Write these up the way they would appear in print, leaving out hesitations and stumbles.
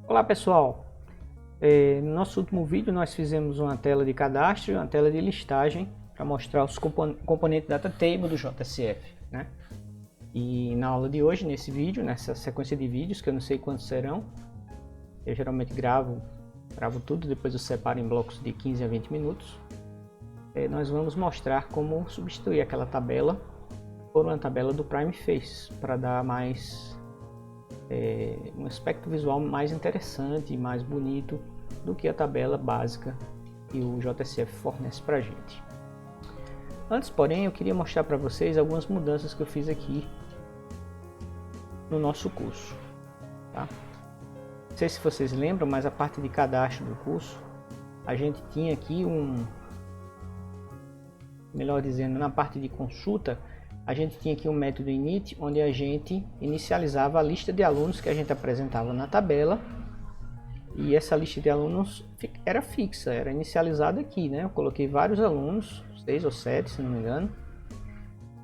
Olá pessoal, no nosso último vídeo nós fizemos uma tela de cadastro e uma tela de listagem para mostrar os componentes Data Table do JSF, né? E na aula de hoje, nesse vídeo, nessa sequência de vídeos, que eu não sei quantos serão, eu geralmente gravo tudo, depois eu separo em blocos de 15 a 20 minutos, nós vamos mostrar como substituir aquela tabela por uma tabela do Prime Face, para dar mais um aspecto visual mais interessante e mais bonito do que a tabela básica que o JSF fornece para a gente. Antes, porém, eu queria mostrar para vocês algumas mudanças que eu fiz aqui no nosso curso, tá? Não sei se vocês lembram, mas a parte de cadastro do curso, a gente tinha aqui melhor dizendo, na parte de consulta, a gente tinha aqui um método init, onde a gente inicializava a lista de alunos que a gente apresentava na tabela. E essa lista de alunos era fixa, era inicializada aqui, né? Eu coloquei vários alunos, 6 ou 7, se não me engano.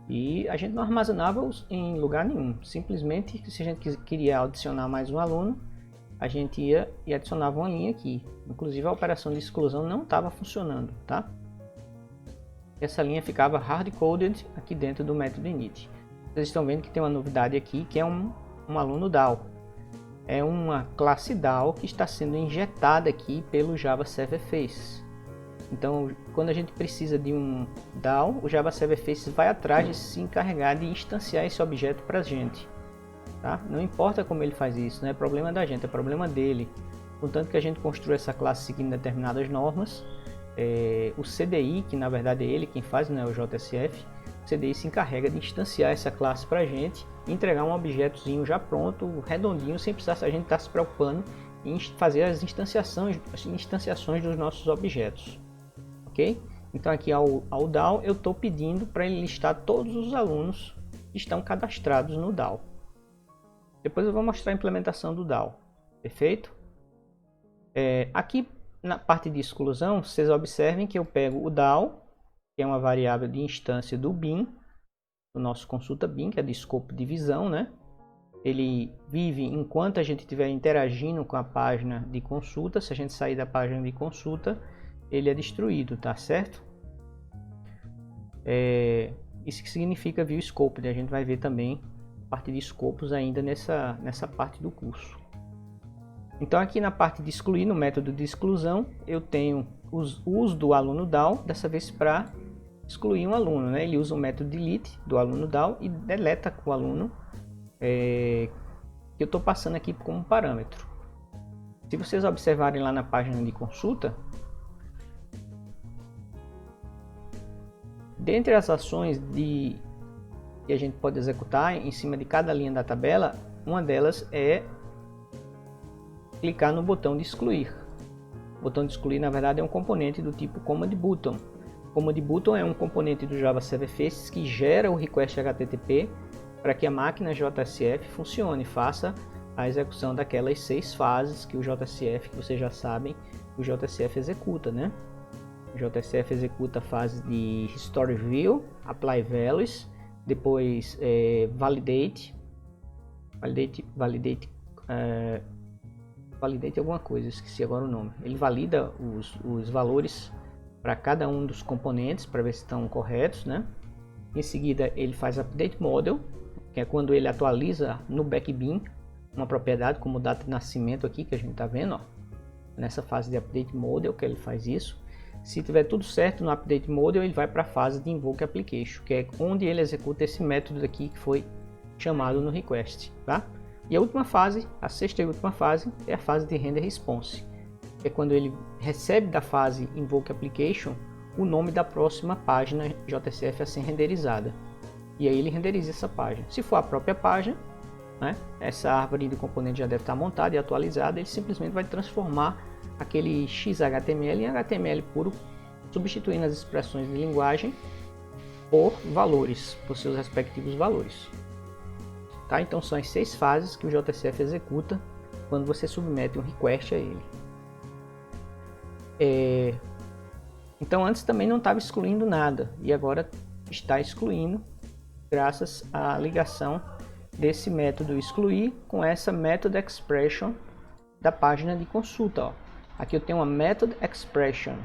E a gente não armazenava-os em lugar nenhum. Simplesmente, se a gente queria adicionar mais um aluno, a gente ia e adicionava uma linha aqui. Inclusive, a operação de exclusão não estava funcionando, tá? Essa linha ficava hard-coded aqui dentro do método init. Vocês estão vendo que tem uma novidade aqui, que é um aluno DAO. É uma classe DAO que está sendo injetada aqui pelo Java Server Faces. Então, quando a gente precisa de um DAO, o Java Server Faces vai atrás de se encarregar de instanciar esse objeto para a gente. Tá? Não importa como ele faz isso, não é problema da gente, é problema dele. Contanto que a gente construa essa classe seguindo determinadas normas, o CDI, que na verdade é ele quem faz, não é o JSF, o CDI se encarrega de instanciar essa classe para a gente e entregar um objetozinho já pronto, redondinho, sem precisar a gente estar se preocupando em fazer as instanciações dos nossos objetos. Ok? Então aqui ao DAO eu estou pedindo para ele listar todos os alunos que estão cadastrados no DAO. Depois eu vou mostrar a implementação do DAO. Perfeito? Aqui na parte de exclusão, vocês observem que eu pego o DAO, que é uma variável de instância do bin, do nosso consulta bin, que é de escopo de visão, né? Ele vive enquanto a gente estiver interagindo com a página de consulta. Se a gente sair da página de consulta, ele é destruído, tá certo? Isso que significa view scope, a gente vai ver também a parte de escopos ainda nessa parte do curso. Então aqui na parte de excluir, no método de exclusão, eu tenho o uso do aluno DAO, dessa vez para excluir um aluno, né? Ele usa o método delete do aluno DAO e deleta o aluno que eu estou passando aqui como parâmetro. Se vocês observarem lá na página de consulta, dentre as ações que a gente pode executar em cima de cada linha da tabela, uma delas é clicar no botão de excluir. O botão de excluir, na verdade, é um componente do tipo Command Button. Command Button é um componente do Java Server Faces que gera o request HTTP para que a máquina JSF funcione, faça a execução daquelas 6 fases que o JSF, que vocês já sabem, o JSF executa, né? O JSF executa a fase de History View, Apply Values, depois Validate alguma coisa, esqueci agora o nome. Ele valida os valores para cada um dos componentes para ver se estão corretos, né? Em seguida ele faz Update Model, que é quando ele atualiza no backbin uma propriedade como data de nascimento aqui que a gente está vendo, ó. Nessa fase de Update Model que ele faz isso. Se tiver tudo certo no Update Model, ele vai para a fase de Invoke Application, que é onde ele executa esse método aqui que foi chamado no request, tá? E a última fase, a sexta e última fase, é a fase de Render Response, que é quando ele recebe da fase Invoke Application o nome da próxima página JSF a ser renderizada. E aí ele renderiza essa página. Se for a própria página, né, essa árvore de componente já deve estar montada e atualizada, ele simplesmente vai transformar aquele XHTML em HTML puro, substituindo as expressões de linguagem por valores, por seus respectivos valores. Tá? Então são as 6 fases que o JSF executa quando você submete um request a ele. Então antes também não estava excluindo nada e agora está excluindo graças à ligação desse método excluir com essa method expression da página de consulta. Ó. Aqui eu tenho uma method expression,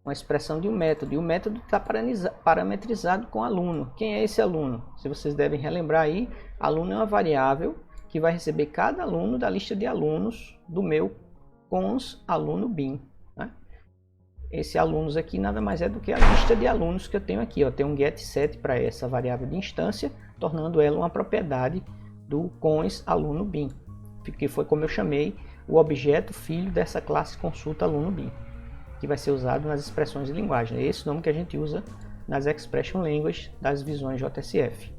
uma expressão de um método, e o método está parametrizado com aluno. Quem é esse aluno? Se vocês devem relembrar aí, aluno é uma variável que vai receber cada aluno da lista de alunos do meu cons aluno bin. Né? Esse alunos aqui nada mais é do que a lista de alunos que eu tenho aqui. Ó. Tem um getSet para essa variável de instância, tornando ela uma propriedade do cons aluno bin, que foi como eu chamei o objeto filho dessa classe consulta aluno bin, que vai ser usado nas expressões de linguagem. É esse o nome que a gente usa nas Expression Language das visões JSF.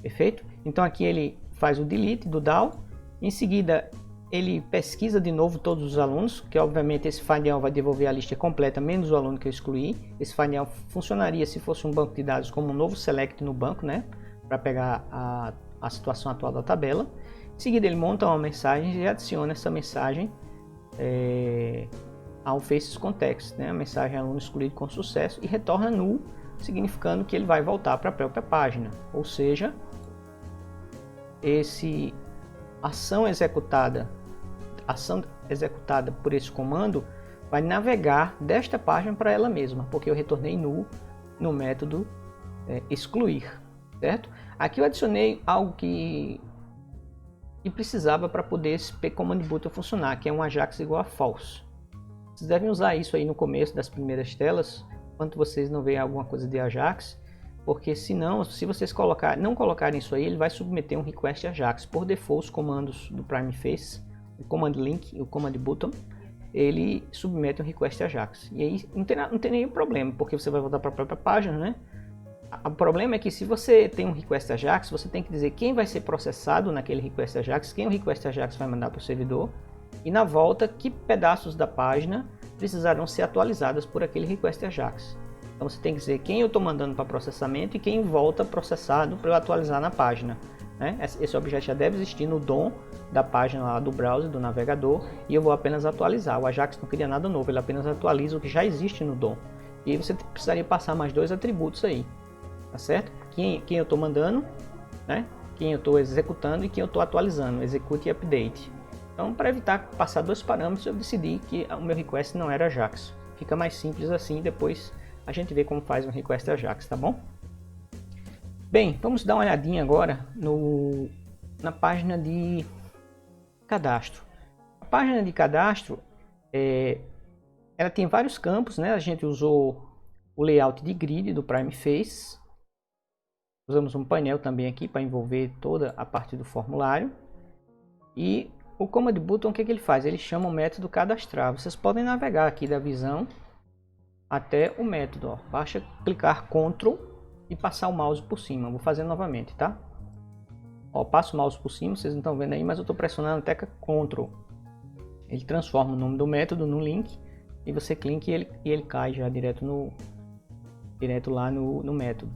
Perfeito? Então aqui ele faz o delete do DAO, em seguida ele pesquisa de novo todos os alunos, que obviamente esse findAll vai devolver a lista completa, menos o aluno que eu excluí. Esse findAll funcionaria se fosse um banco de dados como um novo select no banco, né? Para pegar a situação atual da tabela. Em seguida ele monta uma mensagem e adiciona essa mensagem ao FacesContext, né? A mensagem aluno excluído com sucesso, e retorna null, significando que ele vai voltar para a própria página. Ou seja, ação executada por esse comando vai navegar desta página para ela mesma, porque eu retornei null no método excluir, certo? Aqui eu adicionei algo que precisava para poder esse pCommandButton funcionar, que é um Ajax igual a false. Vocês devem usar isso aí no começo das primeiras telas, enquanto vocês não veem alguma coisa de Ajax, porque senão, se vocês não colocarem isso aí, ele vai submeter um request Ajax. Por default, os comandos do PrimeFace, o command link e o command button, ele submete um request Ajax. E aí não tem nenhum problema, porque você vai voltar para a própria página, né? O problema é que se você tem um request Ajax, você tem que dizer quem vai ser processado naquele request Ajax, quem o request Ajax vai mandar para o servidor, e na volta, que pedaços da página precisarão ser atualizados por aquele request Ajax. Então você tem que dizer quem eu estou mandando para processamento e quem volta processado para eu atualizar na página. Né? Esse objeto já deve existir no DOM da página lá do browser, do navegador, e eu vou apenas atualizar. O Ajax não cria nada novo, ele apenas atualiza o que já existe no DOM. E aí você precisaria passar mais dois atributos aí. Tá certo? Quem eu estou mandando, né? Quem eu estou executando e quem eu estou atualizando, execute e update. Então, para evitar passar dois parâmetros, eu decidi que o meu request não era Ajax. Fica mais simples assim, depois a gente vê como faz um request Ajax, tá bom? Bem, vamos dar uma olhadinha agora na página de cadastro. A página de cadastro, ela tem vários campos, né? A gente usou o layout de grid do PrimeFace. Usamos um painel também aqui para envolver toda a parte do formulário. E o command button, o que ele faz? Ele chama o método cadastrar. Vocês podem navegar aqui da visão até o método. Ó. Basta clicar Ctrl e passar o mouse por cima. Vou fazer novamente, tá? Ó, passo o mouse por cima, vocês não estão vendo aí, mas eu estou pressionando a tecla Ctrl. Ele transforma o nome do método no link e você clica e ele cai já direto lá no método.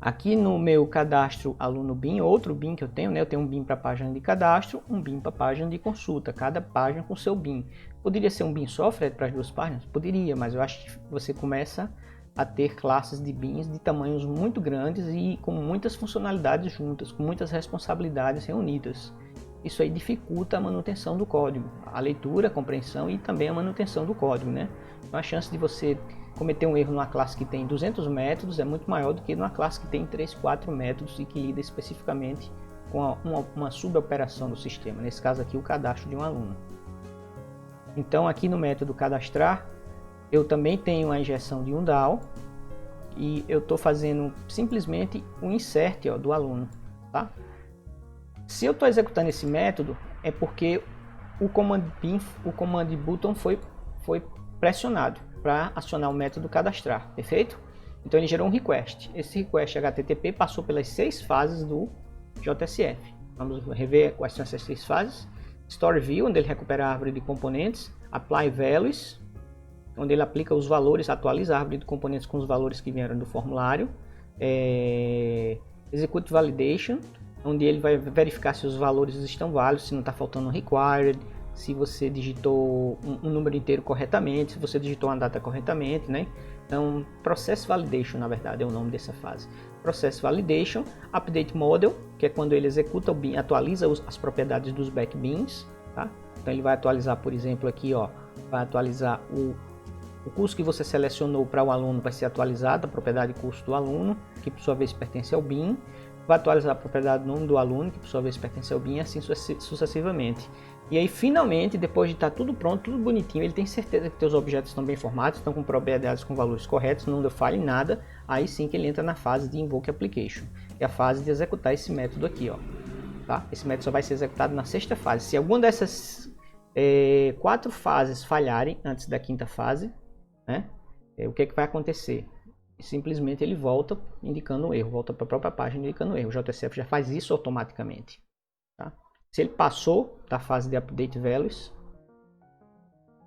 Aqui no meu cadastro aluno bin, outro bin que eu tenho, né? Eu tenho um bin para a página de cadastro, um bin para a página de consulta, cada página com seu bin. Poderia ser um bin só, Fred, para as duas páginas? Poderia, mas eu acho que você começa a ter classes de bins de tamanhos muito grandes e com muitas funcionalidades juntas, com muitas responsabilidades reunidas. Isso aí dificulta a manutenção do código, a leitura, a compreensão e também a manutenção do código, né? Então a chance de você cometer um erro numa classe que tem 200 métodos é muito maior do que numa classe que tem 3, 4 métodos e que lida especificamente com uma suboperação do sistema, nesse caso aqui o cadastro de um aluno. Então aqui no método cadastrar, eu também tenho a injeção de um DAO e eu estou fazendo simplesmente um insert do aluno. Tá? Se eu estou executando esse método, é porque o command button foi pressionado para acionar o método cadastrar, perfeito? Então ele gerou um request. Esse request HTTP passou pelas 6 fases do JSF. Vamos rever quais são essas 6 fases. Store View, onde ele recupera a árvore de componentes. Apply Values, onde ele aplica os valores, atualiza a árvore de componentes com os valores que vieram do formulário. Execute Validation, onde ele vai verificar se os valores estão válidos, se não está faltando um required, se você digitou um número inteiro corretamente, se você digitou uma data corretamente, né? Então, Process Validation, na verdade, é o nome dessa fase. Process Validation, Update Model, que é quando ele executa o bin, atualiza as propriedades dos backbins, tá? Então ele vai atualizar, por exemplo, aqui, ó, vai atualizar o curso que você selecionou para o aluno, vai ser atualizado a propriedade de curso do aluno, que por sua vez pertence ao BIM, vai atualizar a propriedade do nome do aluno, que por sua vez pertence ao BIM, e assim sucessivamente. E aí, finalmente, depois de estar tudo pronto, tudo bonitinho, ele tem certeza que seus objetos estão bem formados, estão com propriedades com valores corretos, não deu falha em nada, aí sim que ele entra na fase de Invoke Application, que é a fase de executar esse método aqui, ó. Tá? Esse método só vai ser executado na sexta fase. Se alguma dessas 4 fases falharem antes da quinta fase, né, o que vai acontecer? Simplesmente ele volta indicando o erro, volta para a própria página indicando o erro. O JSF já faz isso automaticamente. Tá? Se ele passou da fase de Update Values,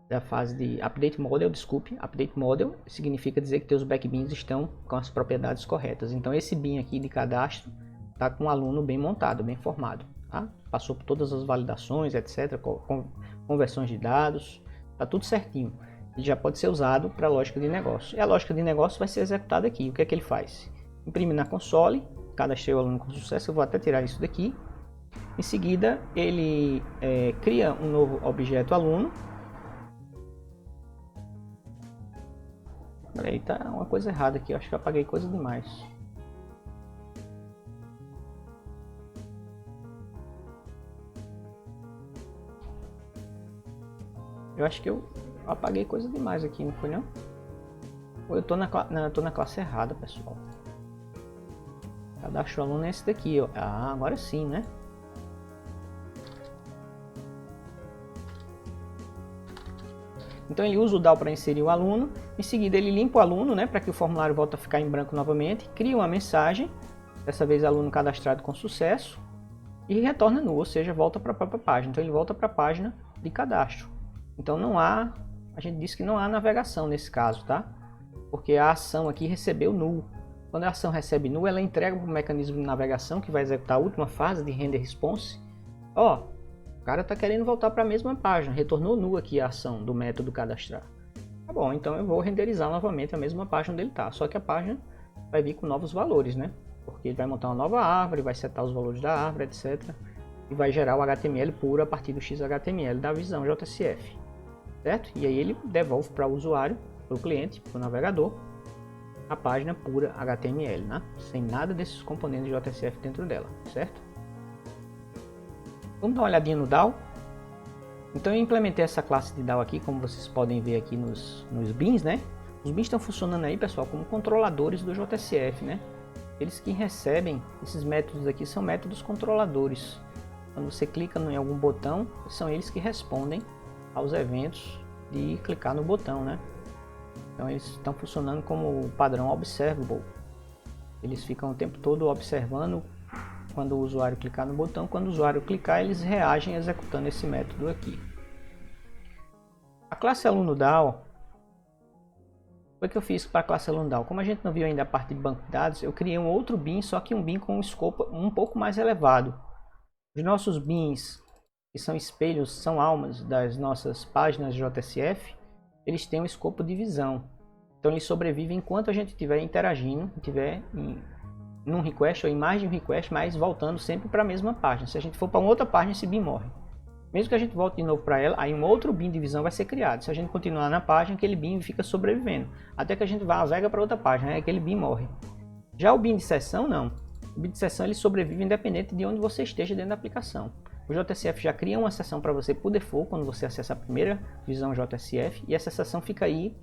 da fase de Update Model, Update Model significa dizer que teus backbins estão com as propriedades corretas. Então esse bin aqui de cadastro está com o aluno bem montado, bem formado. Tá? Passou por todas as validações, etc., conversões de dados, está tudo certinho. Ele já pode ser usado para a lógica de negócio. E a lógica de negócio vai ser executada aqui. O que é que ele faz? Imprime na console, cadastrei o aluno com sucesso, eu vou até tirar isso daqui. Em seguida, ele cria um novo objeto aluno. Peraí, tá uma coisa errada aqui, eu acho que eu apaguei coisa demais. Eu acho que eu apaguei coisa demais aqui, não foi não? Ou eu tô na classe errada, pessoal. Cadastro aluno é esse daqui, ó. Ah, agora sim, né? Então ele usa o DAO para inserir o aluno. Em seguida ele limpa o aluno, né, para que o formulário volte a ficar em branco novamente. Cria uma mensagem, dessa vez aluno cadastrado com sucesso. E retorna nu, ou seja, volta para a própria página. Então ele volta para a página de cadastro. Então não há, a gente disse que não há navegação nesse caso, tá? Porque a ação aqui recebeu null. Quando a ação recebe null, ela entrega para o mecanismo de navegação que vai executar a última fase de render response. Ó, o cara está querendo voltar para a mesma página, retornou null aqui a ação do método cadastrar. Tá bom, então eu vou renderizar novamente a mesma página onde ele está, só que a página vai vir com novos valores, né? Porque ele vai montar uma nova árvore, vai setar os valores da árvore, etc. E vai gerar o HTML puro a partir do XHTML da visão JSF. Certo? E aí ele devolve para o usuário, para o cliente, para o navegador, a página pura HTML, né? Sem nada desses componentes de JSF dentro dela, certo? Vamos dar uma olhadinha no DAO. Então eu implementei essa classe de DAO aqui, como vocês podem ver aqui nos bins, né? Os bins estão funcionando aí, pessoal, como controladores do JSF, né? Eles que recebem, esses métodos aqui são métodos controladores. Quando você clica em algum botão, são eles que respondem aos eventos de clicar no botão, né? Então eles estão funcionando como o padrão observable. Eles ficam o tempo todo observando quando o usuário clicar no botão. Quando o usuário clicar, eles reagem executando esse método aqui. A classe aluno DAO, o que eu fiz para a classe aluno DAO? Como a gente não viu ainda a parte de banco de dados, eu criei um outro bin, só que um bin com um escopo um pouco mais elevado. Os nossos bins, que são espelhos, são almas das nossas páginas JSF, eles têm um escopo de visão. Então eles sobrevivem enquanto a gente estiver interagindo, estiver num request ou em mais de um request, mas voltando sempre para a mesma página. Se a gente for para uma outra página, esse bin morre. Mesmo que a gente volte de novo para ela, aí um outro bin de visão vai ser criado. Se a gente continuar na página, aquele bin fica sobrevivendo. Até que a gente navega para outra página, aí aquele bin morre. Já o bin de sessão, não. O bin de sessão ele sobrevive independente de onde você esteja dentro da aplicação. O JSF já cria uma sessão para você por default quando você acessa a primeira visão JSF, e essa sessão fica aí.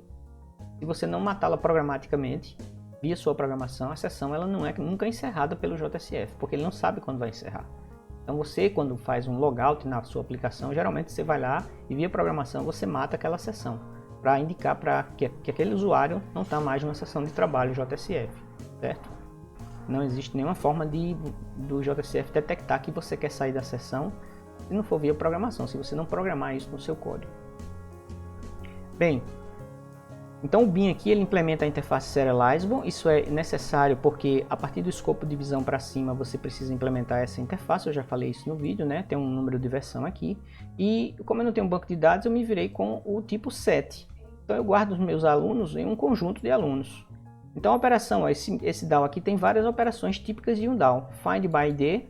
Se você não matá-la programaticamente, via sua programação, a sessão ela não é nunca encerrada pelo JSF, porque ele não sabe quando vai encerrar. Então você, quando faz um logout na sua aplicação, geralmente você vai lá e via programação você mata aquela sessão, para indicar que aquele usuário não está mais numa sessão de trabalho JSF, certo? Não existe nenhuma forma do JSF detectar que você quer sair da sessão se não for via programação, se você não programar isso no seu código. Bem, então o bin aqui ele implementa a interface serializable. Isso é necessário porque a partir do escopo de visão para cima você precisa implementar essa interface. Eu já falei isso no vídeo, né? Tem um número de versão aqui. E como eu não tenho um banco de dados, eu me virei com o tipo set. Então eu guardo os meus alunos em um conjunto de alunos. Então a operação, ó, esse DAO aqui tem várias operações típicas de um DAO. Find by ID,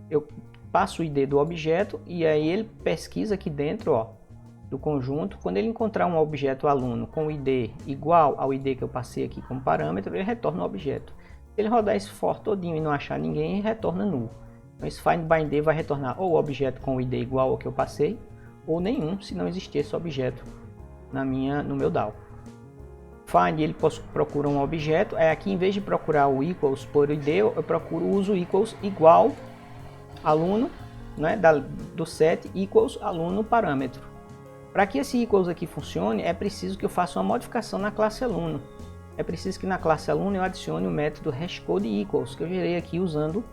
eu passa o ID do objeto e aí ele pesquisa aqui dentro, ó, do conjunto. Quando ele encontrar um objeto aluno com o ID igual ao ID que eu passei aqui como parâmetro, ele retorna o objeto. Se ele rodar esse for todinho e não achar ninguém, ele retorna null. Então esse find by ID vai retornar ou o objeto com o ID igual ao que eu passei, ou nenhum, se não existir esse objeto no meu DAO. Find, ele procura um objeto, aí aqui em vez de procurar o equals por ID, eu procuro uso equals igual aluno, né, do set equals aluno parâmetro. Para que esse equals aqui funcione, é preciso que eu faça uma modificação na classe aluno. É preciso que na classe aluno eu adicione o método hashcode equals, que eu gerei aqui usando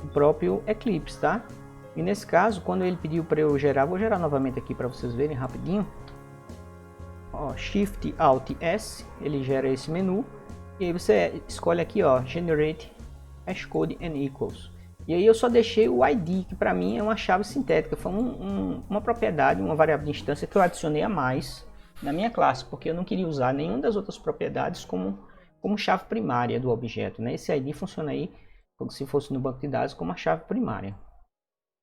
o próprio Eclipse, tá? E nesse caso, quando ele pediu para eu gerar, vou gerar novamente aqui para vocês verem rapidinho. Ó, Shift Alt S, ele gera esse menu. E aí você escolhe aqui, ó, Generate Hashcode and Equals. E aí eu só deixei o ID, que para mim é uma chave sintética, foi uma propriedade, uma variável de instância que eu adicionei a mais na minha classe, porque eu não queria usar nenhuma das outras propriedades como chave primária do objeto, né? Esse ID funciona aí, como se fosse no banco de dados, como a chave primária.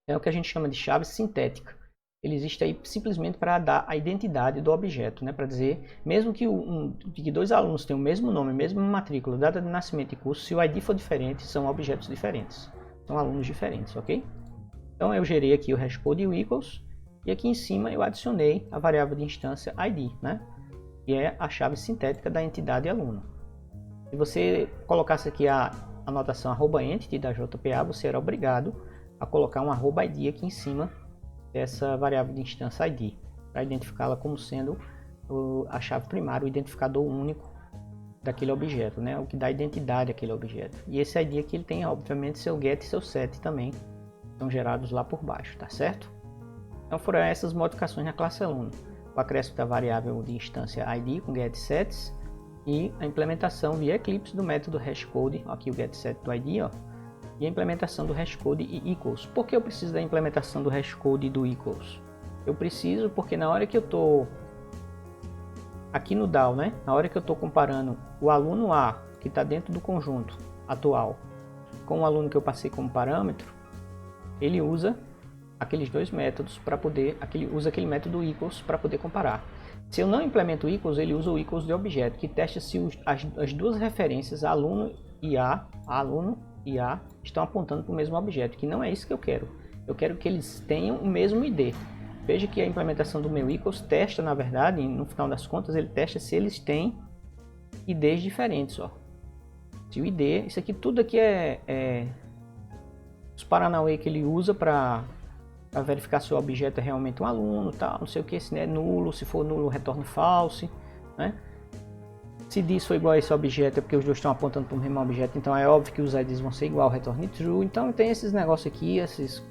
É o que a gente chama de chave sintética. Ele existe aí simplesmente para dar a identidade do objeto, né? Para dizer, mesmo que dois alunos tenham o mesmo nome, mesma matrícula, data de nascimento e curso, se o ID for diferente, são objetos diferentes. São alunos diferentes, ok? Então eu gerei aqui o hashcode e o equals, e aqui em cima eu adicionei a variável de instância ID, né? Que é a chave sintética da entidade aluno. Se você colocasse aqui a anotação @entity da JPA, você era obrigado a colocar um @id aqui em cima dessa variável de instância ID, para identificá-la como sendo a chave primária, o identificador único daquele objeto, né? O que dá identidade àquele objeto. E esse ID aqui ele tem, obviamente, seu get e seu set também, estão gerados lá por baixo, tá certo? Então foram essas modificações na classe aluno. O acréscimo da variável de instância ID com get sets e a implementação via Eclipse do método hashcode, aqui o get set do ID, ó, e a implementação do hashcode e equals. Por que eu preciso da implementação do hashcode e do equals? Eu preciso porque na hora que eu estou aqui no DAO, né? Na hora que eu estou comparando o aluno A, que está dentro do conjunto atual, com o aluno que eu passei como parâmetro, ele usa aqueles dois métodos para poder, usa aquele método equals para poder comparar. Se eu não implemento o equals, ele usa o equals de objeto, que testa se as duas referências, aluno e A estão apontando para o mesmo objeto, que não é isso que eu quero. Eu quero que eles tenham o mesmo ID. Veja que a implementação do meu equals testa, na verdade, no final das contas, ele testa se eles têm IDs diferentes, ó. Se o ID, isso aqui tudo aqui é os paranauê que ele usa para verificar se o objeto é realmente um aluno, tal, não sei o que, se é nulo, se for nulo retorne false, né? Se diz for igual a esse objeto é porque os dois estão apontando para o mesmo objeto, então é óbvio que os IDs vão ser igual, retorne true. Então tem esses negócios aqui, esse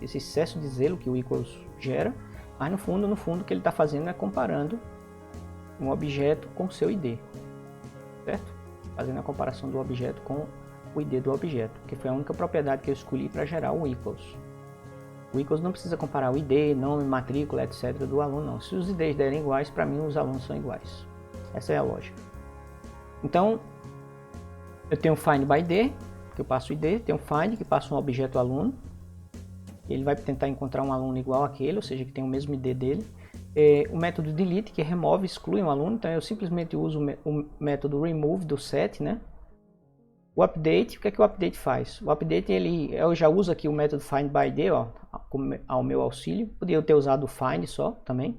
excesso de zelo que o equals gera, mas no fundo o que ele está fazendo é comparando um objeto com seu ID, certo? Fazendo a comparação do objeto com o ID do objeto, que foi a única propriedade que eu escolhi para gerar o equals. O equals não precisa comparar o ID, nome, matrícula, etc. do aluno, não. Se os IDs derem iguais, para mim os alunos são iguais. Essa é a lógica. Então, eu tenho find by ID, que eu passo o ID, tenho find, que passa um objeto aluno. Ele vai tentar encontrar um aluno igual àquele, ou seja, que tem o mesmo ID dele. O método delete, que remove, exclui um aluno, então eu simplesmente uso o método remove do set, né? O update, o que é que o update faz? O update, eu já uso aqui o método find by ID, ó, ao meu auxílio. Podia ter usado o find só também.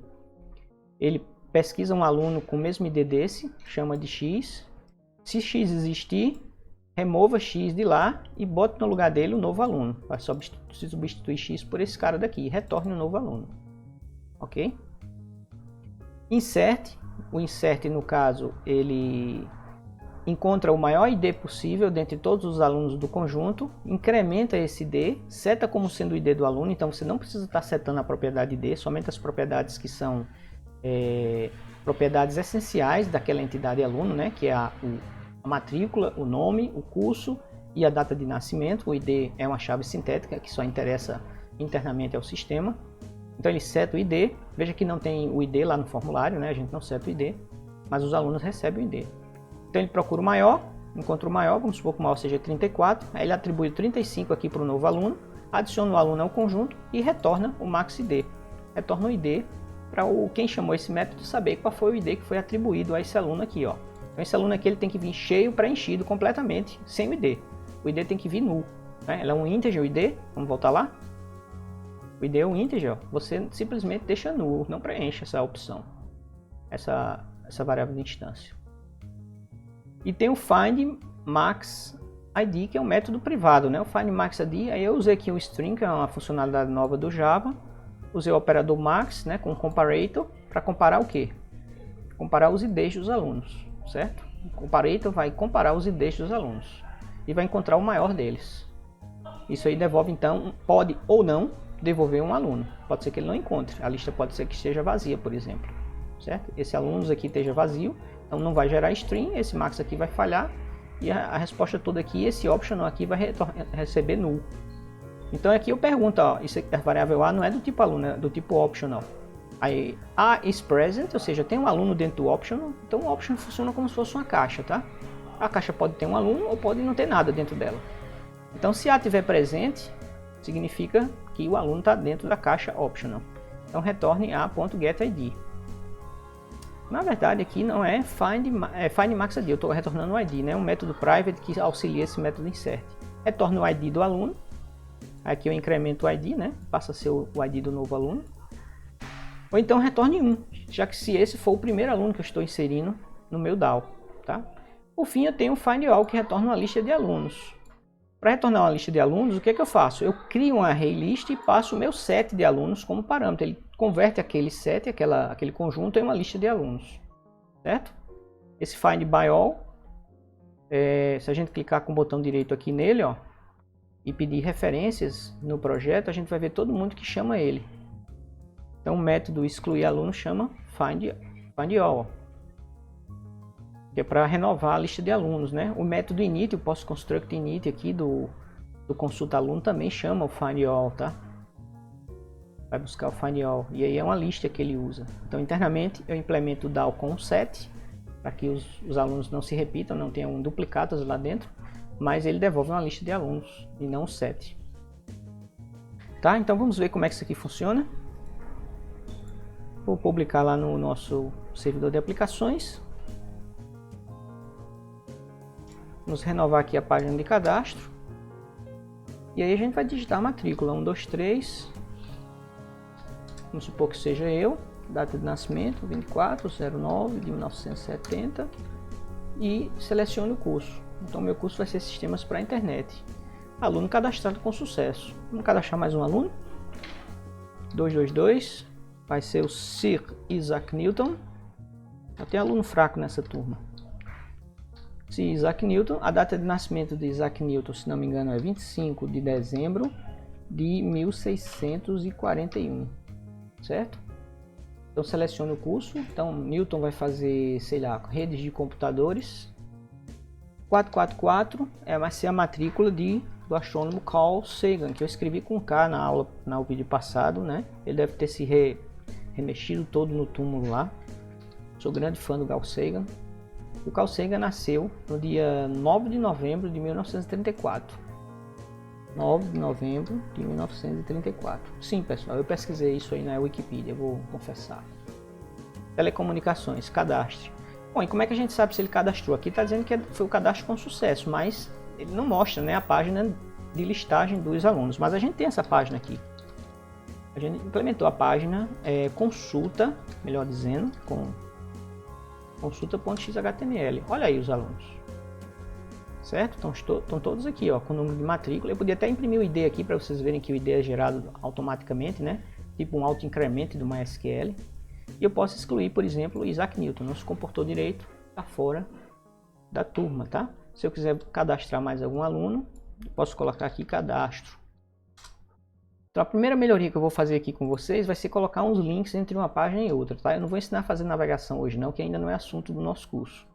Ele pesquisa um aluno com o mesmo ID desse, chama de x. Se x existir, remova x de lá e bota no lugar dele um novo aluno. Vai substituir x por esse cara daqui e retorne um novo aluno. Ok? Insert. O insert, no caso, ele encontra o maior ID possível dentre todos os alunos do conjunto, incrementa esse ID, seta como sendo o ID do aluno, então você não precisa estar setando a propriedade ID, somente as propriedades que são propriedades essenciais daquela entidade aluno, né? Que é a matrícula, o nome, o curso e a data de nascimento. O ID é uma chave sintética que só interessa internamente ao sistema. Então ele seta o ID, veja que não tem o ID lá no formulário, né? A gente não seta o ID, mas os alunos recebem o ID. Então ele procura o maior, encontra o maior, vamos supor que o maior seja 34, aí ele atribui 35 aqui para o novo aluno, adiciona o aluno ao conjunto e retorna o max ID. Retorna o ID para quem chamou esse método saber qual foi o ID que foi atribuído a esse aluno aqui, ó. Então esse aluno aqui ele tem que vir cheio, preenchido completamente, sem o ID. O ID tem que vir null, né? Ele é um integer, o ID, vamos voltar lá? O ID é um integer, ó. Você simplesmente deixa null, não preenche essa opção, essa variável de instância. E tem o find max ID, que é um método privado, né? O find max ID, aí eu usei aqui o string, que é uma funcionalidade nova do Java. Usei o operador max, né, com o comparator, para comparar o quê? Comparar os IDs dos alunos, certo? O comparator vai comparar os IDs dos alunos e vai encontrar o maior deles. Isso aí devolve, então, pode ou não devolver um aluno. Pode ser que ele não encontre, a lista pode ser que esteja vazia, por exemplo, certo? Esse aluno aqui esteja vazio, então não vai gerar string, esse max aqui vai falhar e a resposta toda aqui, esse optional aqui vai receber null. Então aqui eu pergunto, ó, isso aqui, a variável A não é do tipo aluno, é do tipo optional. Aí A is present, ou seja, tem um aluno dentro do optional, então o optional funciona como se fosse uma caixa, tá? A caixa pode ter um aluno ou pode não ter nada dentro dela. Então se A estiver presente, significa que o aluno está dentro da caixa optional. Então retorne a.getID. Na verdade aqui não é find max ID, eu estou retornando o ID, né? Um método private que auxilia esse método insert. Retorna o ID do aluno. Aqui eu incremento o ID, né? Passa a ser o ID do novo aluno. Ou então retorne 1, já que se esse for o primeiro aluno que eu estou inserindo no meu DAO, tá? Por fim, eu tenho o findAll, que retorna uma lista de alunos. Para retornar uma lista de alunos, o que é que eu faço? Eu crio uma ArrayList e passo o meu set de alunos como parâmetro. Ele converte aquele set, aquele conjunto, em uma lista de alunos, certo? Esse findByAll, se a gente clicar com o botão direito aqui nele, ó, e pedir referências no projeto, a gente vai ver todo mundo que chama ele. Então o método excluir aluno chama findAll, que é para renovar a lista de alunos, né? O método init, o postConstruct init aqui do consulta aluno também chama o findAll, tá? Vai buscar o findAll e aí é uma lista que ele usa. Então internamente eu implemento o DAO com um set para que os alunos não se repitam, não tenham duplicados lá dentro. Mas ele devolve uma lista de alunos e não um set. Tá? Então vamos ver como é que isso aqui funciona. Vou publicar lá no nosso servidor de aplicações. Vamos renovar aqui a página de cadastro. E aí a gente vai digitar a matrícula 123. Vamos supor que seja eu. Data de nascimento 24/09 de 1970. E selecione o curso. Então meu curso vai ser Sistemas para a Internet. Aluno cadastrado com sucesso. Vamos cadastrar mais um aluno. 222. Vai ser o Sir Isaac Newton. Eu tenho aluno fraco nessa turma. Sir Isaac Newton. A data de nascimento de Isaac Newton, se não me engano, é 25 de dezembro de 1641. Certo? Então selecione o curso. Então Newton vai fazer, sei lá, redes de computadores. 444 vai ser a matrícula do astrônomo Carl Sagan, que eu escrevi com K na aula, no vídeo passado, né? Ele deve ter se remexido todo no túmulo lá. Sou grande fã do Carl Sagan. O Carl Sagan nasceu no dia 9 de novembro de 1934. 9 de novembro de 1934. Sim, pessoal, eu pesquisei isso aí na Wikipedia, vou confessar. Telecomunicações, cadastre. Bom, e como é que a gente sabe se ele cadastrou? Aqui está dizendo que foi o cadastro com sucesso, mas ele não mostra, né, a página de listagem dos alunos. Mas a gente tem essa página aqui. A gente implementou a página consulta, melhor dizendo, com consulta.xhtml. Olha aí os alunos. Certo? Estão todos aqui, ó, com o número de matrícula. Eu podia até imprimir o ID aqui para vocês verem que o ID é gerado automaticamente, né? Tipo um auto-increment do MySQL. E eu posso excluir, por exemplo, o Isaac Newton. Não se comportou direito, está fora da turma, tá? Se eu quiser cadastrar mais algum aluno, eu posso colocar aqui cadastro. Então a primeira melhoria que eu vou fazer aqui com vocês vai ser colocar uns links entre uma página e outra, tá? Eu não vou ensinar a fazer navegação hoje não, que ainda não é assunto do nosso curso.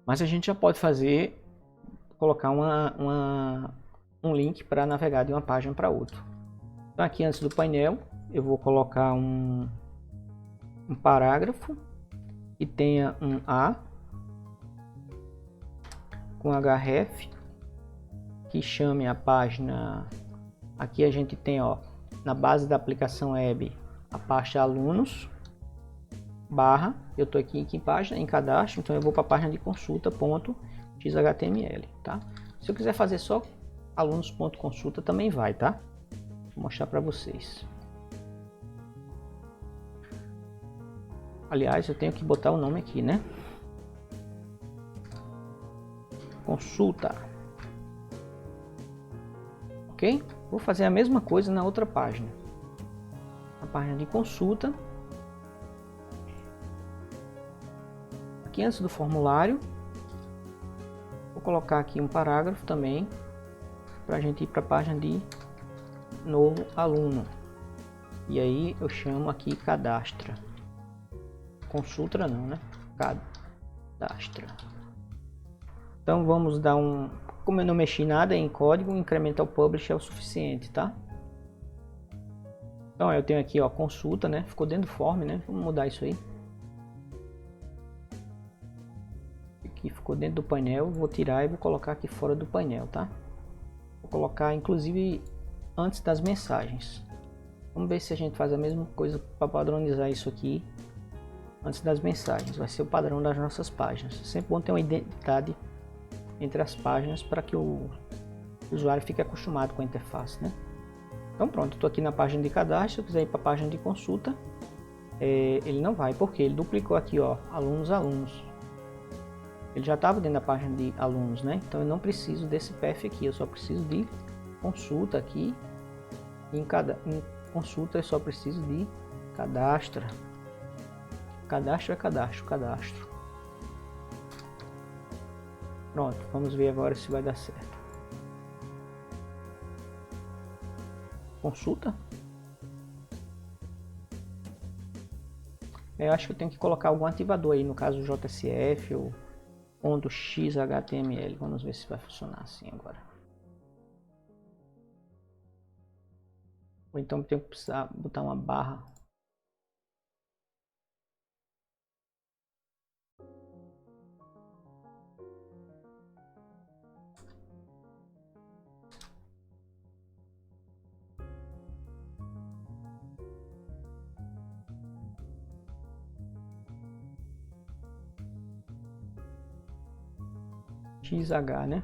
Mas a gente já pode colocar um link para navegar de uma página para outra. Então aqui antes do painel eu vou colocar um parágrafo que tenha um A com href que chame a página Aqui a gente tem, ó, na base da aplicação web, a pasta alunos, barra, eu tô aqui em página, em cadastro, então eu vou para a página de consulta.xhtml, tá? Se eu quiser fazer só alunos.consulta também vai, tá? Vou mostrar para vocês. Aliás, eu tenho que botar o nome aqui, né? Consulta. Ok? Vou fazer a mesma coisa na outra página. Na página de consulta. Aqui antes do formulário. Vou colocar aqui um parágrafo também. Para a gente ir para a página de novo aluno. E aí eu chamo aqui cadastra. Consulta não, né? Cadastra. Então vamos dar um... Como eu não mexi nada em código, incrementar o publish é o suficiente, tá? Então eu tenho aqui, ó, consulta, né? Ficou dentro do form, né? Vamos mudar isso aí. Aqui ficou dentro do painel, vou tirar e vou colocar aqui fora do painel, tá? Vou colocar inclusive antes das mensagens. Vamos ver se a gente faz a mesma coisa para padronizar isso aqui antes das mensagens. Vai ser o padrão das nossas páginas. Sempre bom ter uma identidade entre as páginas para que o usuário fique acostumado com a interface, né? Então pronto, estou aqui na página de cadastro. Se eu quiser ir para a página de consulta, ele não vai, porque ele duplicou aqui, ó, alunos. Ele já estava dentro da página de alunos, né? Então eu não preciso desse path aqui, eu só preciso de consulta aqui. Em consulta eu só preciso de cadastra. Cadastro é cadastro. Pronto, vamos ver agora se vai dar certo. Consulta. Eu acho que eu tenho que colocar algum ativador aí, no caso o JSF ou .xhtml. Vamos ver se vai funcionar assim agora. Ou então eu tenho que precisar botar uma barra. XH, né?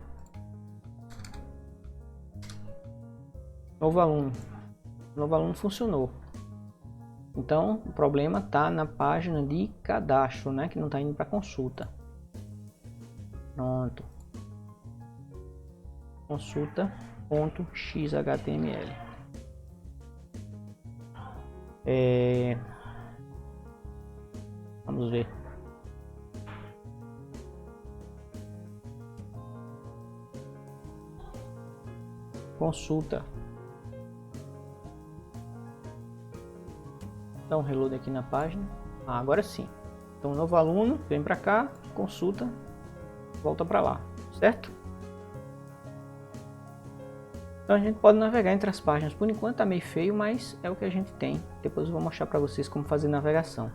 Novo aluno funcionou. Então o problema está na página de cadastro, né? Que não está indo para consulta. Pronto. Consulta.xhtml. Vamos ver. Consulta. Dá um reload aqui na página. Agora sim. Então, novo aluno, vem para cá, consulta, volta para lá, certo? Então a gente pode navegar entre as páginas. Por enquanto tá meio feio, mas é o que a gente tem. Depois eu vou mostrar para vocês como fazer navegação.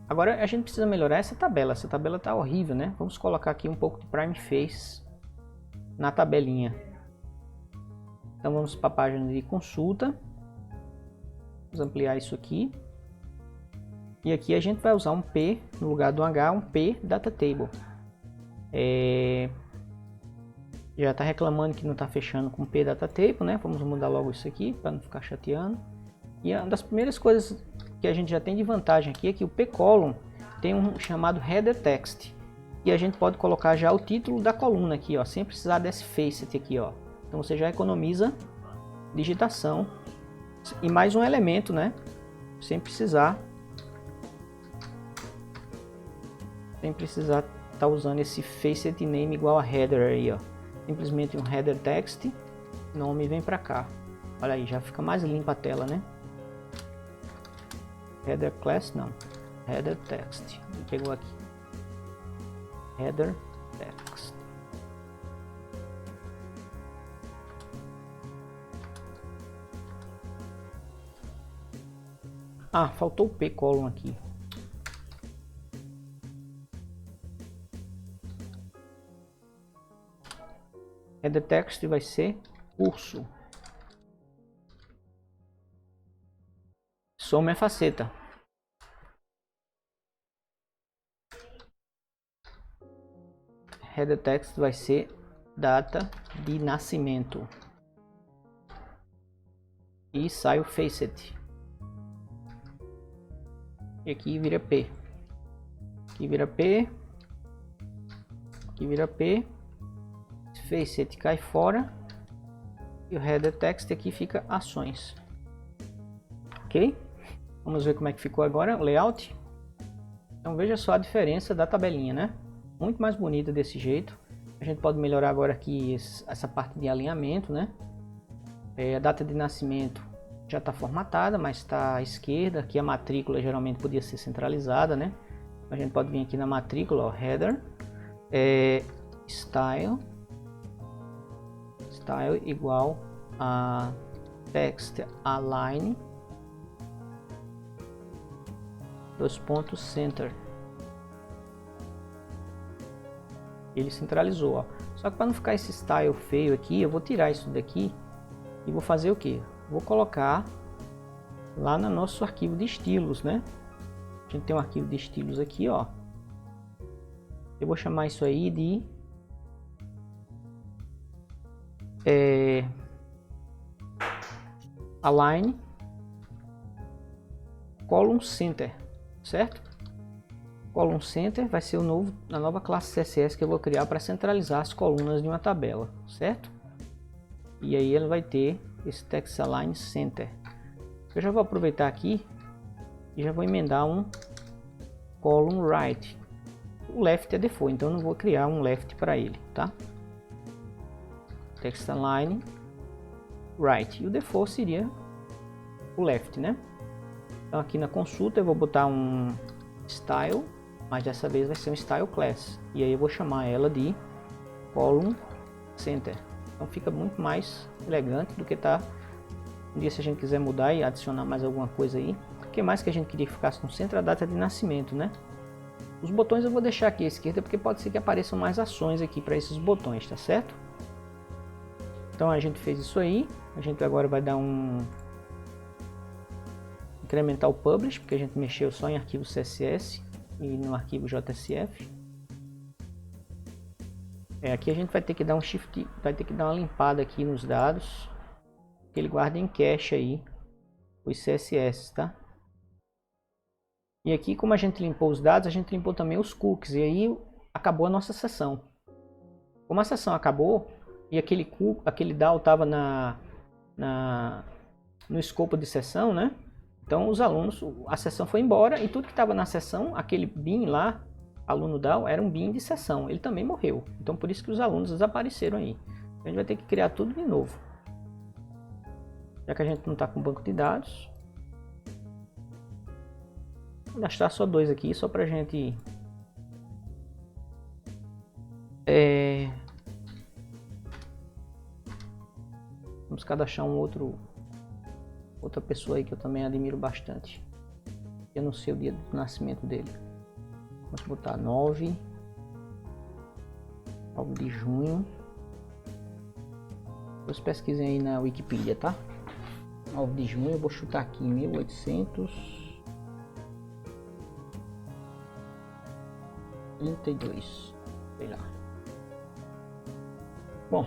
Agora a gente precisa melhorar essa tabela. Essa tabela tá horrível, né? Vamos colocar aqui um pouco de Prime Face na tabelinha. Então vamos para a página de consulta. Vamos ampliar isso aqui. E aqui a gente vai usar um P no lugar do H, um P Data Table. Já está reclamando que não está fechando com P Data Table, né? Vamos mudar logo isso aqui para não ficar chateando. E uma das primeiras coisas que a gente já tem de vantagem aqui é que o P Column tem um chamado Header Text. E a gente pode colocar já o título da coluna aqui, ó, sem precisar desse facet aqui, ó. Então você já economiza digitação e mais um elemento, né? Sem precisar estar usando esse facet name igual a header aí, ó. Simplesmente um header text, nome vem para cá. Olha aí, já fica mais limpa a tela, né? Header class não, header text. Ele pegou aqui. Header text. Ah, faltou o P column aqui. Header text vai ser curso. Soma é faceta. Header text vai ser data de nascimento. E sai o facet. E aqui vira P. Aqui vira P. Aqui vira P. Facet cai fora. E o header text aqui fica ações. Ok? Vamos ver como é que ficou agora o layout. Então veja só a diferença da tabelinha, né? Muito mais bonita desse jeito. A gente pode melhorar agora aqui essa parte de alinhamento, né? A data de nascimento já está formatada, mas está à esquerda. Aqui a matrícula geralmente podia ser centralizada, né? A gente pode vir aqui na matrícula, ó, header, style igual a text align center. Ele centralizou, ó. Só que para não ficar esse style feio aqui, eu vou tirar isso daqui e vou fazer o que? Vou colocar lá no nosso arquivo de estilos, né? A gente tem um arquivo de estilos aqui, ó. Eu vou chamar isso aí de align column center, certo? Column center vai ser a nova classe CSS que eu vou criar para centralizar as colunas de uma tabela, certo? E aí ele vai ter esse text align center. Eu já vou aproveitar aqui e já vou emendar um column right. O left é default, então eu não vou criar um left para ele, tá? Text align right. E o default seria o left, né? Então aqui na consulta eu vou botar um style, mas dessa vez vai ser um style class. E aí eu vou chamar ela de column center. Então fica muito mais elegante do que tá. Um dia, se a gente quiser mudar e adicionar mais alguma coisa aí. O que mais que a gente queria que ficasse no centro? A data de nascimento, né? Os botões eu vou deixar aqui à esquerda, porque pode ser que apareçam mais ações aqui para esses botões, tá certo? Então a gente fez isso aí. A gente agora vai dar incrementar o publish, porque a gente mexeu só em arquivo CSS e no arquivo JSF. Aqui a gente vai ter que dar um shift, vai ter que dar uma limpada aqui nos dados, que ele guarda em cache aí os CSS, tá? E aqui, como a gente limpou os dados, a gente limpou também os cookies, e aí acabou a nossa sessão. Como a sessão acabou e aquele DAO estava no escopo de sessão, né? Então os alunos, a sessão foi embora e tudo que estava na sessão, aquele bin lá, aluno DAO, era um bin de sessão. Ele também morreu. Então por isso que os alunos desapareceram aí. A gente vai ter que criar tudo de novo. Já que a gente não está com banco de dados. Vou gastar só 2 aqui, só para a gente... Vamos cadastrar outra pessoa aí que eu também admiro bastante. Eu não sei o dia do nascimento dele. Vamos botar 9 de junho. Vocês pesquisem aí na Wikipedia, tá? 9 de junho, eu vou chutar aqui 1832. Sei lá. Bom,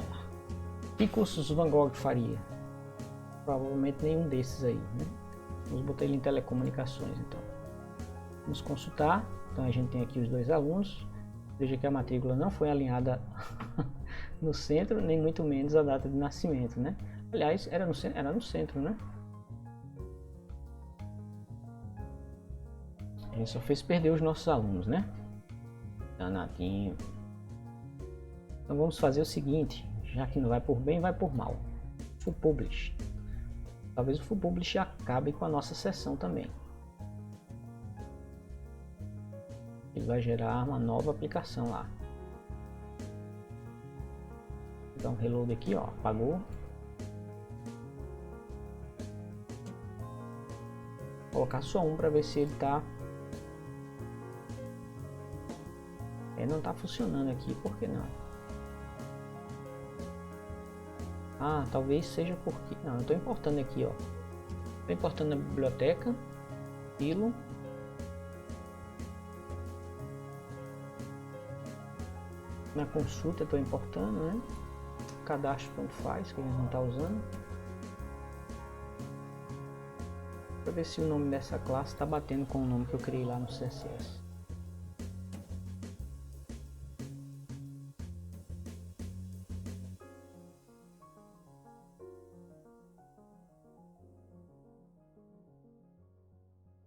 que cursos Van Gogh faria? Provavelmente nenhum desses aí, né? Vamos botar ele em telecomunicações, então. Vamos consultar. Então a gente tem aqui os 2 alunos. Veja que a matrícula não foi alinhada no centro, nem muito menos a data de nascimento, né? Aliás, era no centro, né? A gente só fez perder os nossos alunos, né? Danadinho. Então vamos fazer o seguinte, já que não vai por bem, vai por mal. Full Publish. Talvez o Full Publish acabe com a nossa sessão também. Ele vai gerar uma nova aplicação lá. Então reload aqui, ó, apagou. Vou colocar só um para ver se ele tá. Não está funcionando aqui, por que não? Ah, talvez seja porque... Não, eu estou importando aqui, ó. Estou importando na biblioteca. estilo. Na consulta eu estou importando, né? Cadastro tanto faz, que a gente não está usando. Para ver se o nome dessa classe está batendo com o nome que eu criei lá no CSS.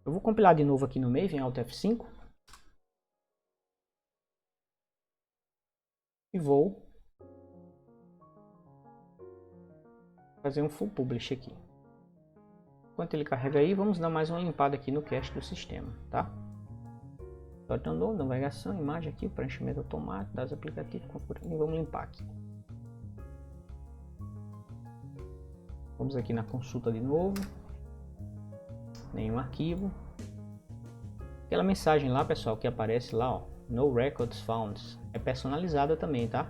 Eu vou compilar de novo aqui no Maven, Alt F5. E vou fazer um full publish aqui. Enquanto ele carrega aí, vamos dar mais uma limpada aqui no cache do sistema, tá? Download, navegação, imagem aqui, preenchimento automático, dados aplicativos, e vamos limpar aqui. Vamos aqui na consulta de novo. Nenhum arquivo. Aquela mensagem lá, pessoal, que aparece lá, ó, No Records Found, é personalizada também, tá?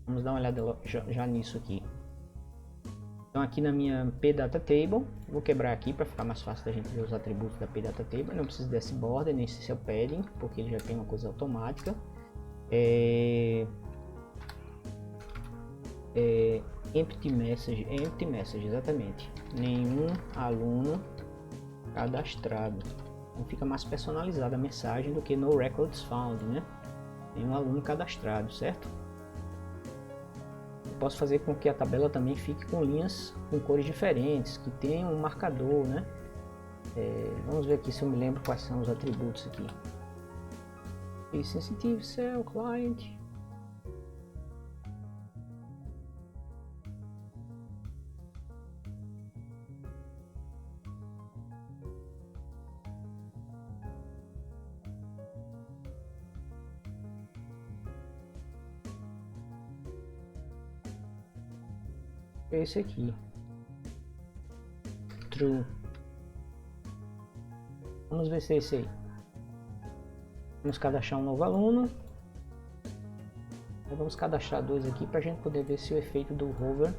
Vamos dar uma olhada já nisso aqui. Então aqui na minha PData Table, vou quebrar aqui para ficar mais fácil da gente ver os atributos da PData Table. Não preciso desse border, nem esse seu padding, porque ele já tem uma coisa automática. Empty message, exatamente. Nenhum aluno cadastrado. Então fica mais personalizada a mensagem do que no records found, né? Nenhum aluno cadastrado, certo? Eu posso fazer com que a tabela também fique com linhas com cores diferentes, que tenha um marcador, né? Vamos ver aqui se eu me lembro quais são os atributos aqui. Sensitive Cell Client. Esse aqui, true. Vamos ver se é esse aí. Vamos cadastrar um novo aluno. Vamos cadastrar dois aqui para a gente poder ver se o efeito do hover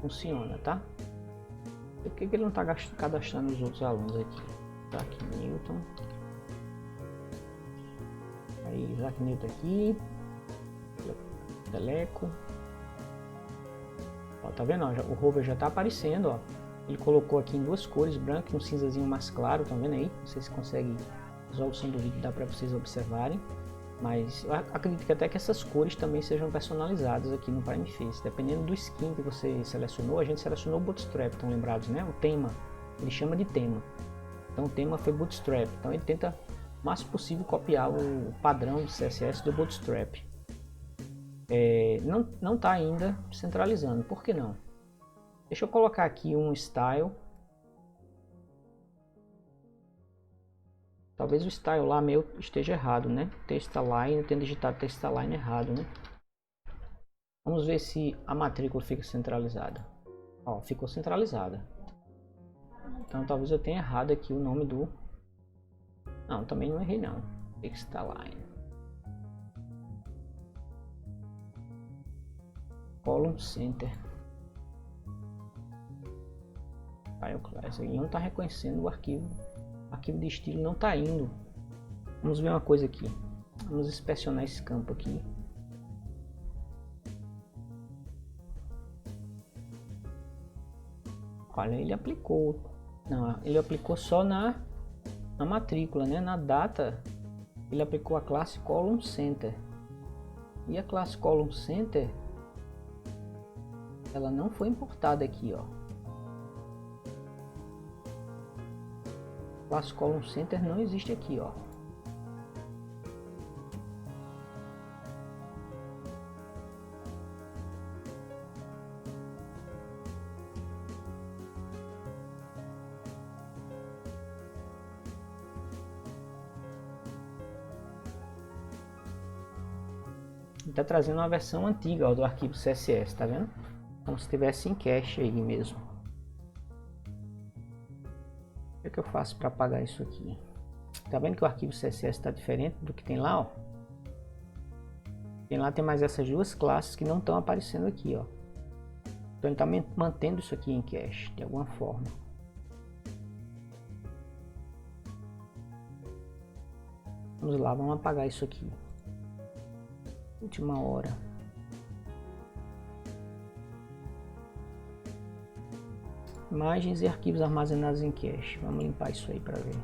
funciona, tá? Por que ele não está cadastrando os outros alunos aqui? Isaac Newton. Aí, Isaac Newton aqui. Teleco. Ó, tá vendo? Ó, o hover já tá aparecendo, ó. Ele colocou aqui em duas cores, branco e um cinzazinho mais claro, tá vendo aí? Não sei se consegue, a resolução do vídeo dá para vocês observarem. Mas eu acredito que até que essas cores também sejam personalizadas aqui no Prime Face. Dependendo do skin que você selecionou, a gente selecionou o Bootstrap, estão lembrados, né? O tema, ele chama de tema. Então o tema foi Bootstrap. Então ele tenta o máximo possível copiar o padrão do CSS do Bootstrap. Não está ainda centralizando, por que não? Deixa eu colocar aqui um style. Talvez o style lá meu esteja errado, né? Textalign, eu tenho digitado Textalign errado, né? Vamos ver se a matrícula fica centralizada. Ó, ficou centralizada. Então talvez eu tenha errado aqui o nome do... Não, também não errei não. Textalign. Column Center. File Class. Ele não está reconhecendo o arquivo. O arquivo de estilo não está indo. Vamos ver uma coisa aqui. Vamos inspecionar esse campo aqui. Olha, ele aplicou. Não, ele aplicou só na matrícula, né? Na data, ele aplicou a classe Column Center. E a classe Column Center, ela não foi importada aqui, ó. A classe Column Center não existe aqui, ó. Está trazendo uma versão antiga, ó, do arquivo CSS, tá vendo? Como se estivesse em cache aí mesmo. O que eu faço para apagar isso aqui? Tá vendo que o arquivo CSS está diferente do que tem lá, ó? Tem lá, tem mais essas duas classes que não estão aparecendo aqui, ó. Então ele está mantendo isso aqui em cache de alguma forma. Vamos lá, vamos apagar isso aqui. Última hora. Imagens e arquivos armazenados em cache. Vamos limpar isso aí para ver.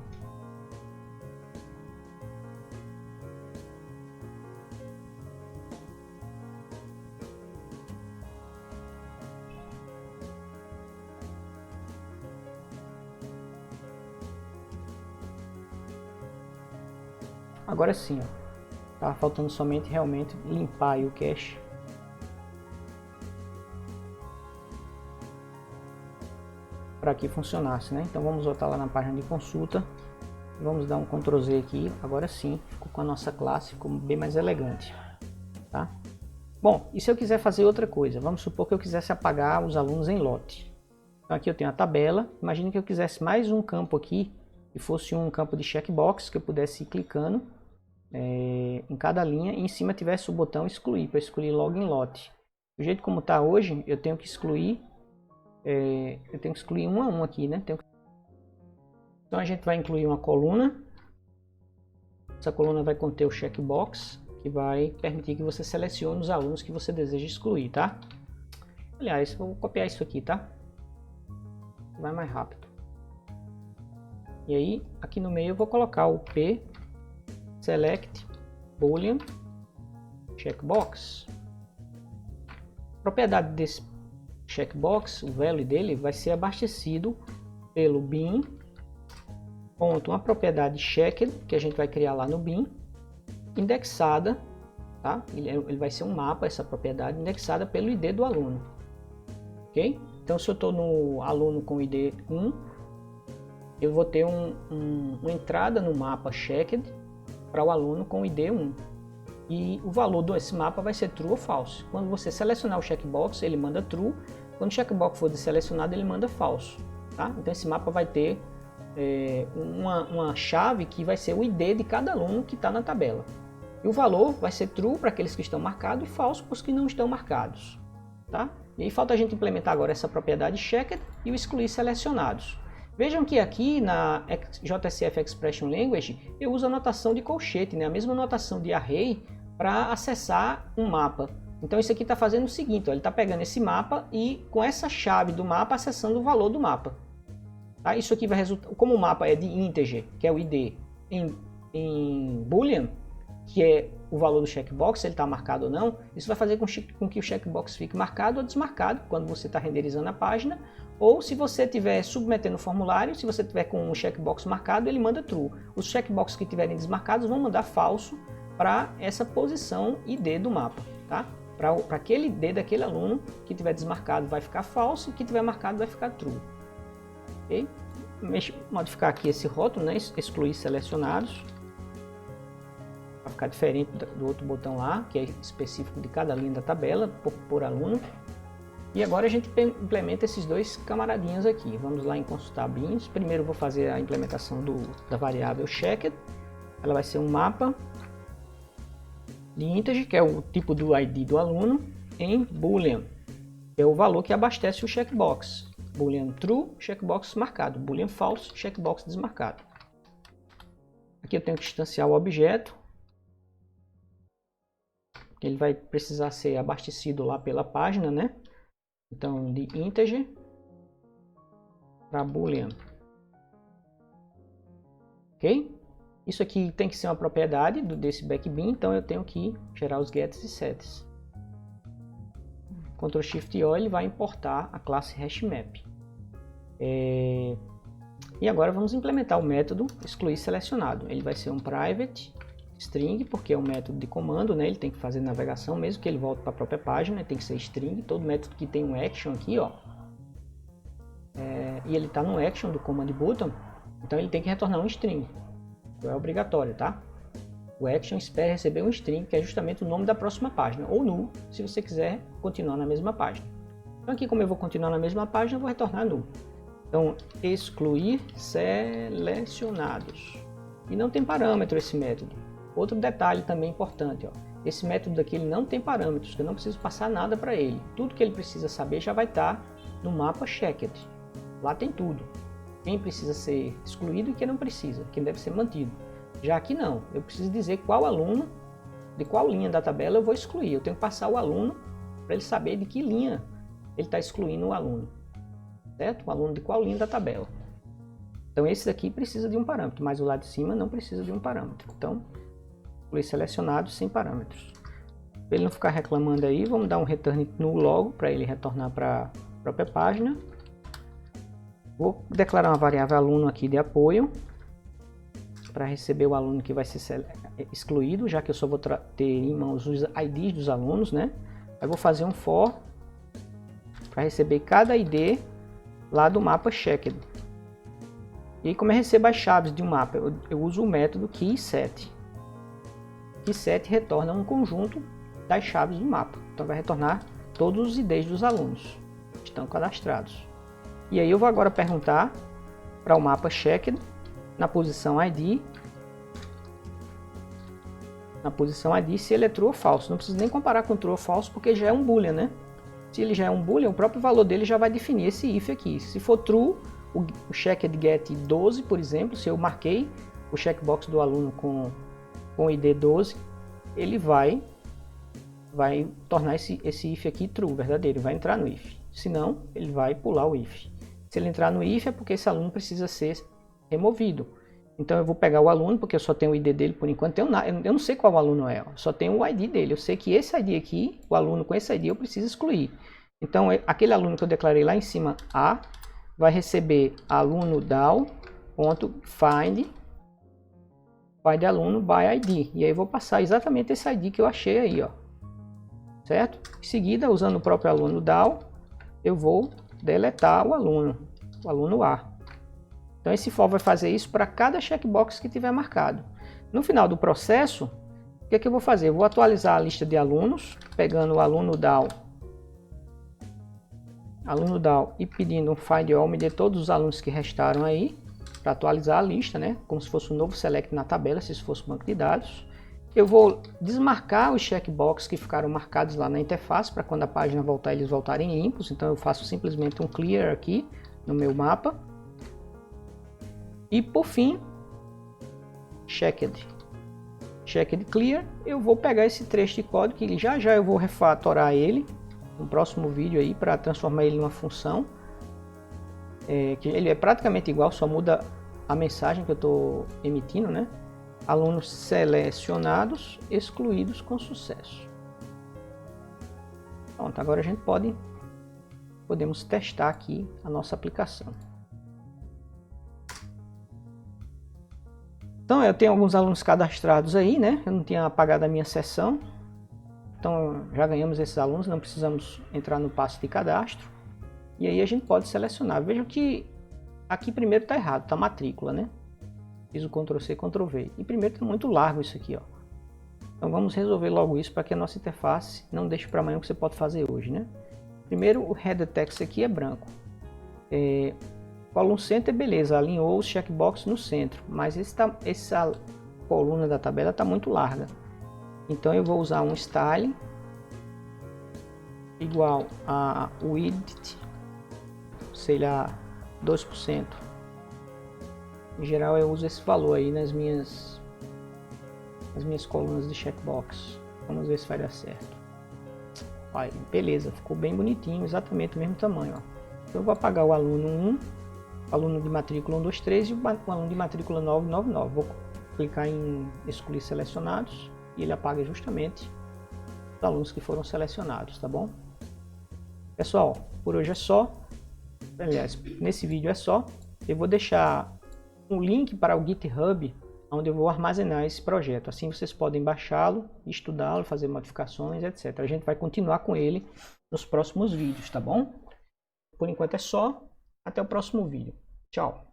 Agora sim, ó. Tava faltando somente realmente limpar aí o cache. Para que funcionasse, né? Então vamos voltar lá na página de consulta. Vamos dar um Ctrl Z aqui. Agora sim, ficou com a nossa classe, ficou bem mais elegante, tá? Bom, e se eu quiser fazer outra coisa? Vamos supor que eu quisesse apagar os alunos em lote. Então aqui eu tenho a tabela. Imagine que eu quisesse mais um campo aqui, que fosse um campo de checkbox, que eu pudesse ir clicando em cada linha e em cima tivesse o botão excluir, para excluir logo em lote. Do jeito como está hoje, eu tenho que excluir um a um aqui, né? Então a gente vai incluir uma coluna. Essa coluna vai conter o checkbox, que vai permitir que você selecione os alunos que você deseja excluir, tá? Aliás, vou copiar isso aqui, tá? Vai mais rápido. E aí, aqui no meio eu vou colocar o P select boolean checkbox. A propriedade desse checkbox, o value dele, vai ser abastecido pelo bin, ponto, uma propriedade checked, que a gente vai criar lá no bin, indexada, tá? Ele vai ser um mapa, essa propriedade, indexada pelo ID do aluno. Ok? Então, se eu estou no aluno com ID 1, eu vou ter uma entrada no mapa checked para o aluno com ID 1. E o valor desse mapa vai ser true ou false. Quando você selecionar o checkbox, ele manda true. Quando o checkbox for selecionado, ele manda false. Tá? Então esse mapa vai ter uma chave que vai ser o ID de cada aluno que está na tabela. E o valor vai ser true para aqueles que estão marcados e false para os que não estão marcados. Tá? E aí falta a gente implementar agora essa propriedade checked e o excluir selecionados. Vejam que aqui na JSF Expression Language eu uso a notação de colchete, né? A mesma notação de array para acessar um mapa. Então isso aqui está fazendo o seguinte, ó, ele está pegando esse mapa e com essa chave do mapa acessando o valor do mapa. Tá? Isso aqui vai resultar, como o mapa é de integer, que é o ID, em boolean, que é o valor do checkbox, se ele está marcado ou não, isso vai fazer com que o checkbox fique marcado ou desmarcado quando você está renderizando a página, ou se você estiver submetendo o formulário, se você tiver com um checkbox marcado, ele manda true. Os checkboxes que estiverem desmarcados vão mandar falso para essa posição ID do mapa, tá? Para aquele ID daquele aluno que tiver desmarcado vai ficar falso e que tiver marcado vai ficar true. Ok? Modificar aqui esse rótulo, né? Excluir selecionados, para ficar diferente do outro botão lá, que é específico de cada linha da tabela por aluno. E agora a gente implementa esses dois camaradinhos aqui. Vamos lá em consultar bins. Primeiro eu vou fazer a implementação da variável checked. Ela vai ser um mapa de integer, que é o tipo do ID do aluno, em boolean, que é o valor que abastece o checkbox. Boolean true, checkbox marcado. Boolean false, checkbox desmarcado. Aqui eu tenho que instanciar o objeto. Ele vai precisar ser abastecido lá pela página, né? Então, de integer para boolean. Ok? Isso aqui tem que ser uma propriedade desse backbin, então eu tenho que gerar os gets e sets. Ctrl Shift O, ele vai importar a classe hashMap. E agora vamos implementar o método excluir selecionado. Ele vai ser um private string, porque é um método de comando, né? Ele tem que fazer navegação, mesmo que ele volte para a própria página, tem que ser string. Todo método que tem um action aqui, ó, e ele está no action do command button, então ele tem que retornar um string. Então é obrigatório, tá? O action espera receber um string, que é justamente o nome da próxima página, ou null, se você quiser continuar na mesma página. Então aqui, como eu vou continuar na mesma página, eu vou retornar null. Então, excluir selecionados. E não tem parâmetro esse método. Outro detalhe também importante, ó, esse método daqui ele não tem parâmetros, eu não preciso passar nada para ele. Tudo que ele precisa saber já vai estar no mapa checked. Lá tem tudo. Quem precisa ser excluído e quem não precisa, quem deve ser mantido. Já aqui não, eu preciso dizer qual aluno, de qual linha da tabela eu vou excluir. Eu tenho que passar o aluno para ele saber de que linha ele está excluindo o aluno, certo? O aluno de qual linha da tabela. Então esse daqui precisa de um parâmetro, mas o lá de cima não precisa de um parâmetro. Então, excluir selecionado sem parâmetros. Para ele não ficar reclamando aí, vamos dar um return null logo para ele retornar para a própria página. Vou declarar uma variável aluno aqui de apoio para receber o aluno que vai ser excluído, já que eu só vou ter em mãos os IDs dos alunos, né? Aí vou fazer um for para receber cada ID lá do mapa checked. E aí, como eu recebo as chaves de um mapa, eu uso o método keySet. KeySet retorna um conjunto das chaves do mapa. Então vai retornar todos os IDs dos alunos que estão cadastrados. E aí eu vou agora perguntar para o mapa checked, na posição ID, se ele é true ou falso. Não precisa nem comparar com true ou falso, porque já é um boolean, né? Se ele já é um boolean, o próprio valor dele já vai definir esse if aqui. Se for true, o checked get 12, por exemplo, se eu marquei o checkbox do aluno com o ID 12, ele vai tornar esse if aqui true, verdadeiro, vai entrar no if. Se não, ele vai pular o if. Se ele entrar no if é porque esse aluno precisa ser removido. Então eu vou pegar o aluno, porque eu só tenho o ID dele por enquanto, eu não sei qual aluno é, só tenho o ID dele. Eu sei que esse ID aqui, o aluno com esse ID eu preciso excluir. Então aquele aluno que eu declarei lá em cima, A, vai receber aluno DAO.find aluno by ID. E aí eu vou passar exatamente esse ID que eu achei aí, ó. Certo? Em seguida, usando o próprio aluno DAO, eu vou deletar o aluno A. Então esse for vai fazer isso para cada checkbox que tiver marcado. No final do processo, o que é que eu vou fazer? Eu vou atualizar a lista de alunos, pegando o aluno DAO e pedindo um find all, me dê todos os alunos que restaram aí, para atualizar a lista, né? Como se fosse um novo select na tabela, se isso fosse um banco de dados. Eu vou desmarcar os checkbox que ficaram marcados lá na interface, para quando a página voltar, eles voltarem limpos. Então eu faço simplesmente um clear aqui no meu mapa. E por fim, checked clear, eu vou pegar esse trecho de código, que já eu vou refatorar ele no próximo vídeo aí, para transformar ele em uma função. Que ele é praticamente igual, só muda a mensagem que eu estou emitindo, né? Alunos selecionados, excluídos com sucesso. Pronto, agora a gente podemos testar aqui a nossa aplicação. Então eu tenho alguns alunos cadastrados aí, né? Eu não tinha apagado a minha sessão. Então já ganhamos esses alunos, não precisamos entrar no passo de cadastro. E aí a gente pode selecionar. Veja que aqui primeiro está errado, está matrícula, né? Fiz o Ctrl+C, Ctrl+V. E primeiro está muito largo isso aqui, ó. Então vamos resolver logo isso para que a nossa interface não deixe para amanhã o que você pode fazer hoje, né? Primeiro, o header text aqui é branco. O aluno center, beleza, alinhou os checkbox no centro, mas essa coluna da tabela está muito larga. Então eu vou usar um style igual a width, sei lá, 2%. Em geral eu uso esse valor aí nas minhas colunas de checkbox. Vamos ver se vai dar certo. Olha, beleza, ficou bem bonitinho, exatamente o mesmo tamanho, ó. Então eu vou apagar o aluno 1, aluno de matrícula 123 e o aluno de matrícula 999. Vou clicar em excluir selecionados e ele apaga justamente os alunos que foram selecionados, tá bom? Pessoal, por hoje é só. Aliás, nesse vídeo é só. Eu vou deixar um link para o GitHub, onde eu vou armazenar esse projeto. Assim vocês podem baixá-lo, estudá-lo, fazer modificações, etc. A gente vai continuar com ele nos próximos vídeos, tá bom? Por enquanto é só. Até o próximo vídeo. Tchau!